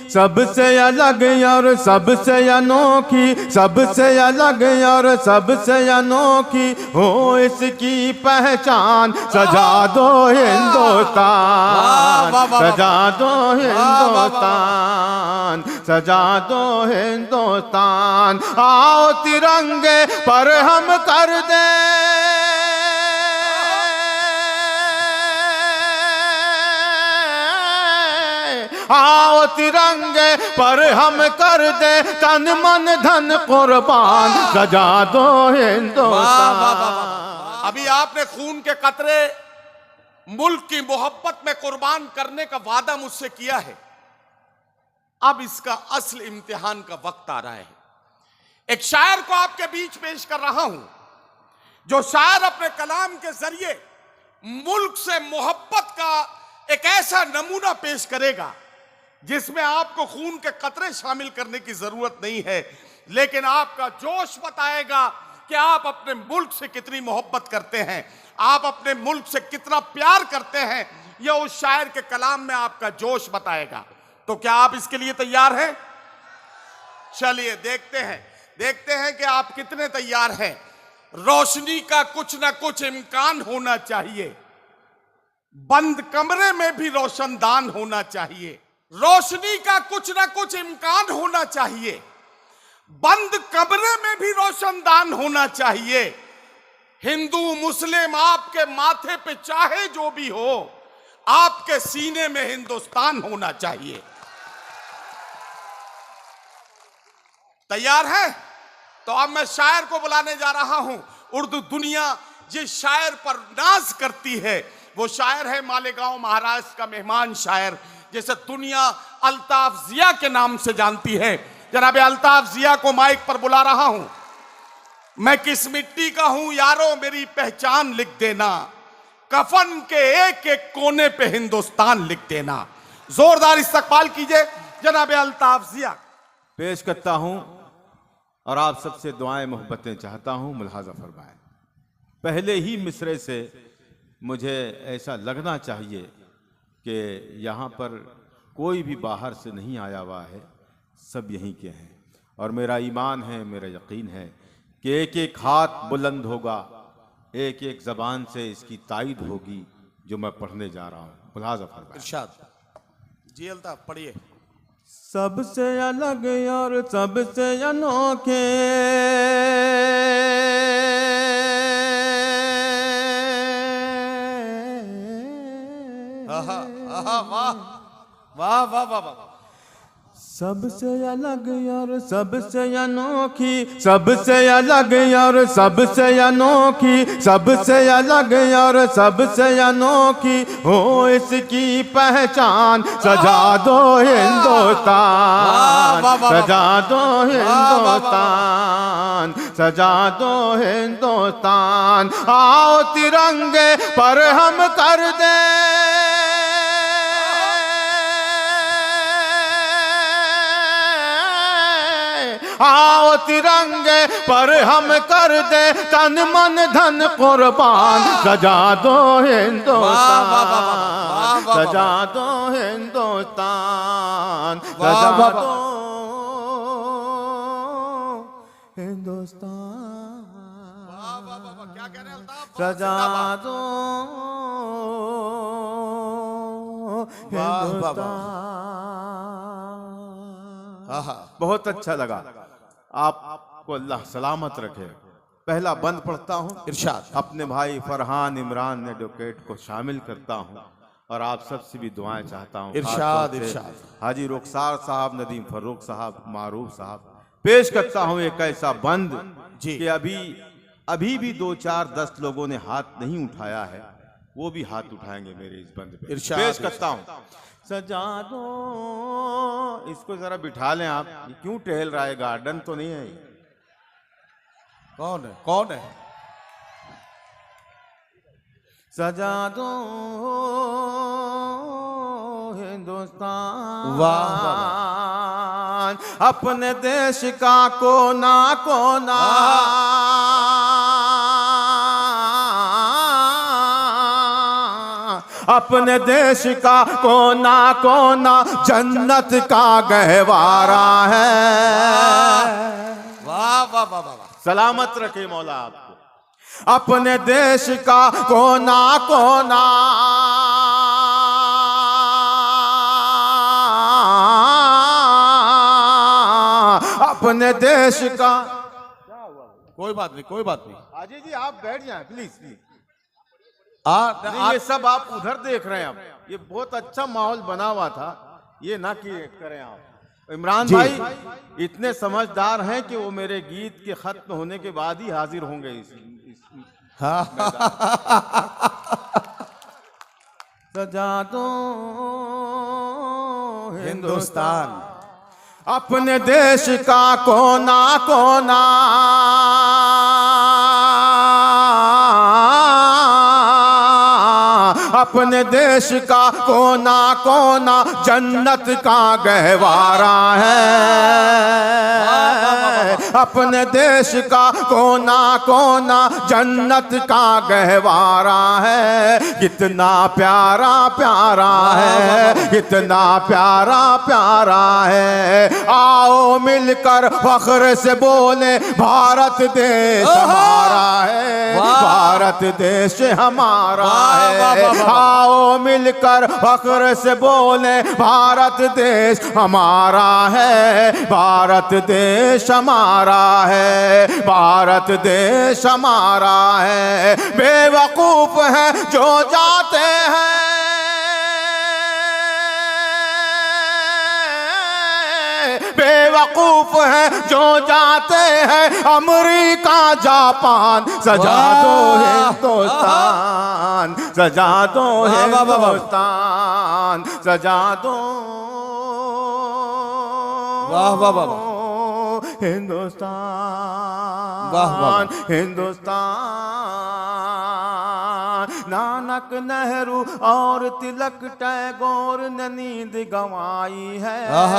सबसे अलग और सबसे अनोखी, सबसे अलग और सबसे अनोखी हो इसकी पहचान। सजा दो हिंदुस्तान, सजा दो हिंदुस्तान, सजा दो हिंदुस्तान। आओ तिरंगे पर हम कर दे, आओ तिरंगे पर हम कर दे तन मन धन कुर्बान। सजा दो हिंदुस्तान। अभी आपने खून के कतरे मुल्क की मोहब्बत में कुर्बान करने का वादा मुझसे किया है। अब इसका असल इम्तिहान का वक्त आ रहा है। एक शायर को आपके बीच पेश कर रहा हूं, जो शायर अपने कलाम के जरिए मुल्क से मोहब्बत का एक ऐसा नमूना पेश करेगा जिसमें आपको खून के कतरे शामिल करने की जरूरत नहीं है, लेकिन आपका जोश बताएगा कि आप अपने मुल्क से कितनी मोहब्बत करते हैं, आप अपने मुल्क से कितना प्यार करते हैं। यह उस शायर के कलाम में आपका जोश बताएगा। तो क्या आप इसके लिए तैयार हैं? चलिए देखते हैं कि आप कितने तैयार हैं। रोशनी का कुछ ना कुछ इम्कान होना चाहिए, बंद कमरे में भी रोशनदान होना चाहिए। रोशनी का कुछ ना कुछ इम्कान होना चाहिए, बंद कमरे में भी रोशनदान होना चाहिए। हिंदू मुस्लिम आपके माथे पे चाहे जो भी हो, आपके सीने में हिंदुस्तान होना चाहिए। तैयार है? तो अब मैं शायर को बुलाने जा रहा हूं। उर्दू दुनिया जिस शायर पर नाज करती है वो शायर है मालेगांव महाराष्ट्र का मेहमान शायर, जैसे दुनिया अल्ताफ जिया के नाम से जानती है। जनाब अल्ताफ जिया को माइक पर बुला रहा हूं। मैं किस मिट्टी का हूं यारो मेरी पहचान लिख देना, कफन के एक एक कोने पे हिंदुस्तान लिख देना। जोरदार इस्तकबाल कीजिए जनाब अल्ताफ जिया। पेश करता हूं और आप सबसे दुआएं मोहब्बतें चाहता हूं, मुलाहाजा फरमाएं। पहले ही मिसरे से मुझे ऐसा लगना चाहिए कि यहाँ पर कोई भी बाहर से नहीं आया हुआ है, सब यहीं के हैं। और मेरा ईमान है, मेरा यकीन है कि एक एक हाथ बुलंद होगा, एक एक ज़बान से इसकी तायद होगी जो मैं पढ़ने जा रहा हूँ। मुलाहाजा फरमाएं। इरशाद जी अल्ताफ पढ़िए। सबसे अलग और सबसे अनोखे वाह वाह वाह वाह। सबसे अलग और सबसे अनोखी, सबसे अलग और सबसे अनोखी, सबसे अलग और सबसे अनोखी हो इसकी पहचान। सजा दो हिंदुस्तान, सजा दो हिंदुस्तान, सजा दो हिंदुस्तान। आओ तिरंगे पर हम कर दे, आओ तिरंगे पर हम कर दे तन मन धन कुर्बान। सजा दो हिंदुस्तान, सजा दो हिंदुस्तान, सजा दो हिंदुस्तान, क्या कह रहे हैं अल्ताफ? सजा दो हिंदुस्तान। बहुत अच्छा लगा। आपको अल्लाह सलामत रखे। पहला बंद पढ़ता हूँ। इरशाद। अपने भाई फरहान इमरान एडवोकेट को शामिल करता हूँ और आप सबसे भी दुआएं चाहता हूँ। इरशाद इरशाद। हाजी रुखसार साहब, नदीम फर्रुख साहब, मारूफ साहब, पेश करता हूँ एक ऐसा बंद जी कि अभी भी 2 4 10 लोगों ने हाथ नहीं उठाया है, वो भी हाथ उठाएंगे मेरे इस बंद पे। इरशाद पेश करता हूँ। सजा दो, इसको जरा बिठा लें आप, ये क्यों टहल रहा है, गार्डन तो नहीं है ये? कौन है कौन है? सजा दो हिंदुस्तान, वाह अपने देश का कोना कोना, अपने देश का कोना कोना जन्नत का गहवारा है। वाह वाह वाह वाह। सलामत रखे मौला आपको। अपने देश का कोना कोना अपने देश का। कोई बात नहीं, कोई बात नहीं। अजय जी आप बैठ जाएं प्लीज। नहीं, ये सब आप उधर देख रहे हैं। आप ये बहुत अच्छा माहौल बना हुआ था, ये ना कि करें आप। इमरान भाई इतने समझदार हैं कि वो मेरे गीत के खत्म होने के बाद ही हाजिर होंगे इस सजा दो हिंदुस्तान। अपने देश का कोना कोना अपने देश का कोना कोना जन्नत का गहवारा है। अपने देश का कोना कोना जन्नत का गहवारा है। कितना प्यारा प्यारा है, कितना प्यारा प्यारा है। आओ मिलकर फख्र से बोले भारत देश हमारा है, भारत देश हमारा है। आओ मिलकर फख्र से बोले भारत देश हमारा है, भारत देश हमारा है, भारत देश हमारा है। बेवकूफ है जो जाते हैं बेवकूफ है जो जाते हैं अमेरिका जापान। सजा दो हिंदुस्तान, सजा दो हिंदुस्तान, सजा दो वाह वाह वाह हिंदुस्तान, वाह वाह हिंदुस्तान। नानक नेहरू और तिलक टैगोर ने नींद गंवाई है। वाह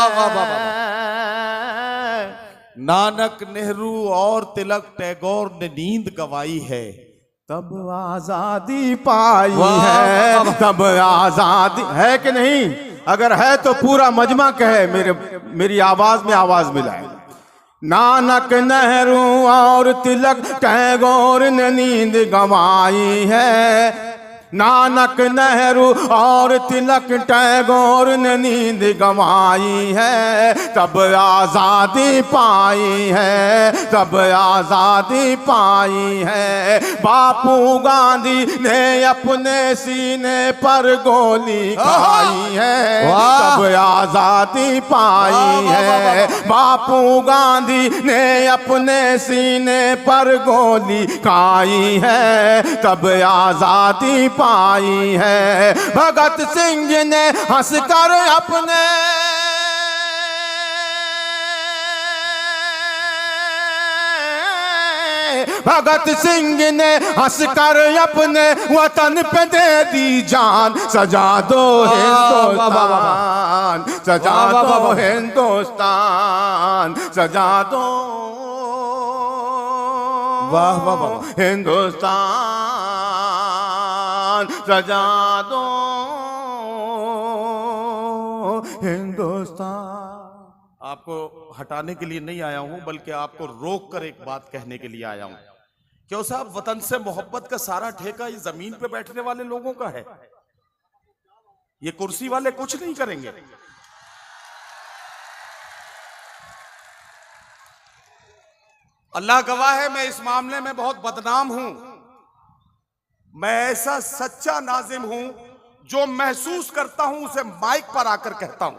वाह वाह। नानक नेहरू और तिलक टैगोर ने नींद गंवाई है, तब आजादी पाई है, तब आजादी है कि नहीं? अगर है तो पूरा मजमा कहे, मेरी आवाज में आवाज मिलाए। नानक नेहरू और तिलक टैगोर ने नींद गंवाई है, नानक नेहरू और तिलक टैगोर ने नींद गंवाई है, तब आजादी पाई है, तब आजादी पाई है। बापू गांधी ने अपने सीने पर गोली खाई है, तब आजादी पाई है। बापू गांधी ने अपने सीने पर गोली खाई है, तब आजादी पाई है। भगत सिंह ने हंसकर अपने भगत सिंह ने हंसकर अपने वतन पे दे दी जान। सजा दो हिंदुस्तान, सजा दो हिंदुस्तान, सजा दो वाह वाह वाह हिंदुस्तान, सजा दो हिंदुस्तान। आपको हटाने के लिए नहीं आया हूं, बल्कि आपको रोक कर एक बात कहने के लिए आया हूं। क्यों साहब, वतन से मोहब्बत का सारा ठेका इस जमीन पे बैठने वाले लोगों का है। ये कुर्सी वाले कुछ नहीं करेंगे। अल्लाह गवाह है, मैं इस मामले में बहुत बदनाम हूं। मैं ऐसा सच्चा नाजिम हूं जो महसूस करता हूं उसे माइक पर आकर कहता हूं।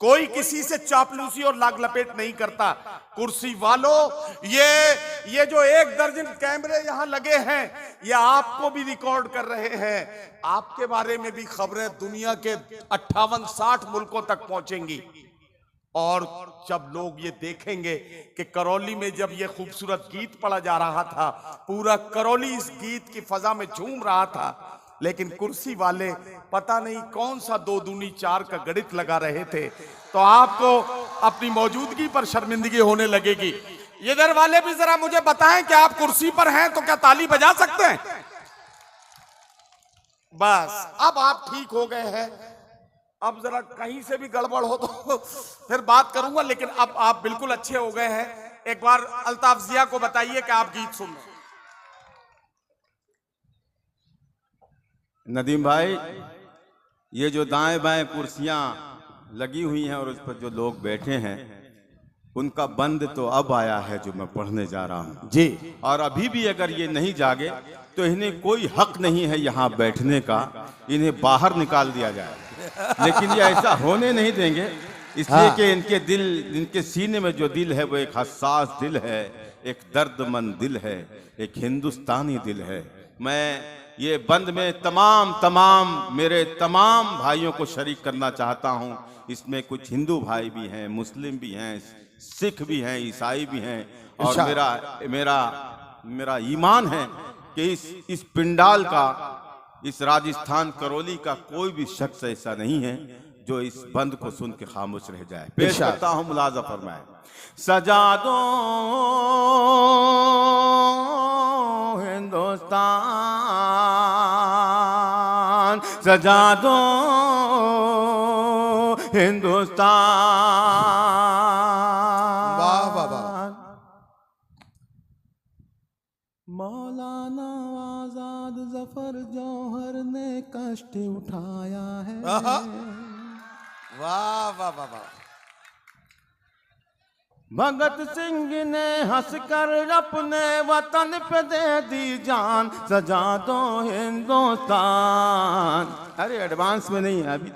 कोई किसी से चापलूसी और लाग लपेट नहीं करता। कुर्सी वालों, ये जो 1 दर्जन कैमरे यहां लगे हैं, ये आपको भी रिकॉर्ड कर रहे हैं। आपके बारे में भी खबरें दुनिया के 58-60 मुल्कों तक पहुंचेंगी। और जब लोग ये देखेंगे कि करौली में जब ये खूबसूरत गीत पढ़ा जा रहा था, पूरा करौली इस गीत की फजा में झूम रहा था, लेकिन कुर्सी वाले पता नहीं कौन सा 2 दूनी 4 का गणित लगा रहे थे, तो आपको अपनी मौजूदगी पर शर्मिंदगी होने लगेगी। इधर वाले भी जरा मुझे बताएं कि आप कुर्सी पर हैं तो क्या ताली बजा सकते हैं? बस अब आप ठीक हो गए हैं। अब जरा कहीं से भी गड़बड़ हो तो फिर बात करूंगा, लेकिन अब आप बिल्कुल अच्छे हो गए हैं। एक बार अल्ताफ जिया को बताइए कि आप गीत सुन रहे हैं। नदीम भाई, ये जो दाएं बाएं कुर्सियां लगी हुई हैं और उस पर जो लोग बैठे हैं, उनका बंद तो अब आया है जो मैं पढ़ने जा रहा हूं जी। और अभी भी अगर ये नहीं जागे तो इन्हें कोई हक नहीं है यहाँ बैठने का, इन्हें बाहर निकाल दिया जाए। लेकिन ये ऐसा होने नहीं देंगे, इसलिए कि इनके दिल, इनके सीने में जो दिल है वो एक हसास दिल है, एक दर्दमंद दिल है, एक हिंदुस्तानी दिल है। मैं ये बंद में तमाम मेरे तमाम भाइयों को शरीक करना चाहता हूँ। इसमें कुछ हिंदू भाई भी हैं, मुस्लिम भी हैं, सिख भी हैं, ईसाई भी हैं, और मेरा ईमान है कि इस पिंडाल का, इस राजस्थान करौली का कोई भी शख्स ऐसा नहीं है जो इस बंद को सुन के खामोश रह जाए। पेश करता हूं, मुलाजा फरमाए। सजा दो हिंदुस्तान, सजा दो हिंदुस्तान। वाह वाह वाह। मौलाना आजाद जफर जौहर ने कष्ट उठाया है। वाह वाह वाह वाह। भगत सिंह ने हंसकर अपने वतन पे दे दी जान, सजा दो हिंदुस्तान। अरे एडवांस में नहीं है, अभी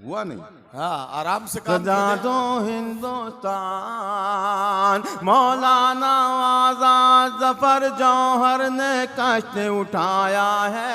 हुआ नहीं। हाँ, आराम से काम सजा दो हिंदुस्तान, मौलाना आजाद जफर जौहर ने कष्ट उठाया है।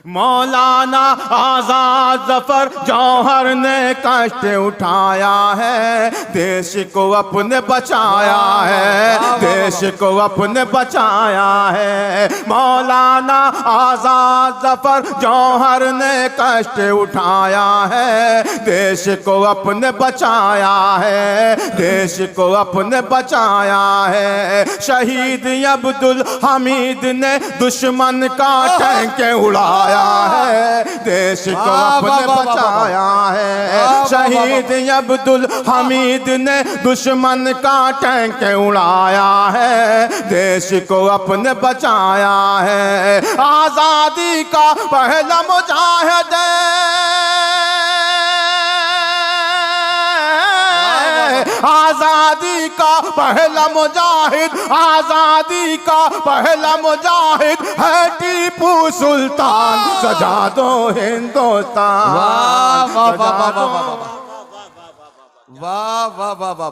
मौलाना आजाद जफर जौहर ने कष्ट उठाया है, देश को अपने बचाया है, देश को अपने बचाया है। मौलाना आजाद जफर जौहर ने कष्ट उठाया है, देश को अपने बचाया है, देश को अपने बचाया है। शहीद अब्दुल हमीद ने दुश्मन का टैंक उड़ाया है, देश को अपने बचाया है। शहीद अब्दुल हमीद ने दुश्मन का टैंक उड़ाया है, देश को अपने बचाया है। आजादी का पहला मुजाहिद, आजादी का पहला मुजाहिद, आजादी का पहला मुजाहिद है टीपू सुल्तान, सजा दो हिंदुस्तान। वाह वाह वाह वाह वाह वाह वाह वाह वाह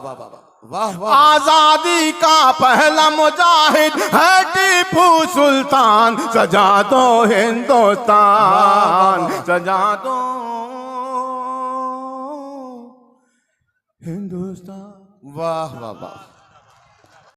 वाह वाह। आजादी का पहला मुजाहिद है टीपू सुल्तान, सजा दो हिंदुस्तान, सजा दो हिंदुस्तान। वाह वाह वाह।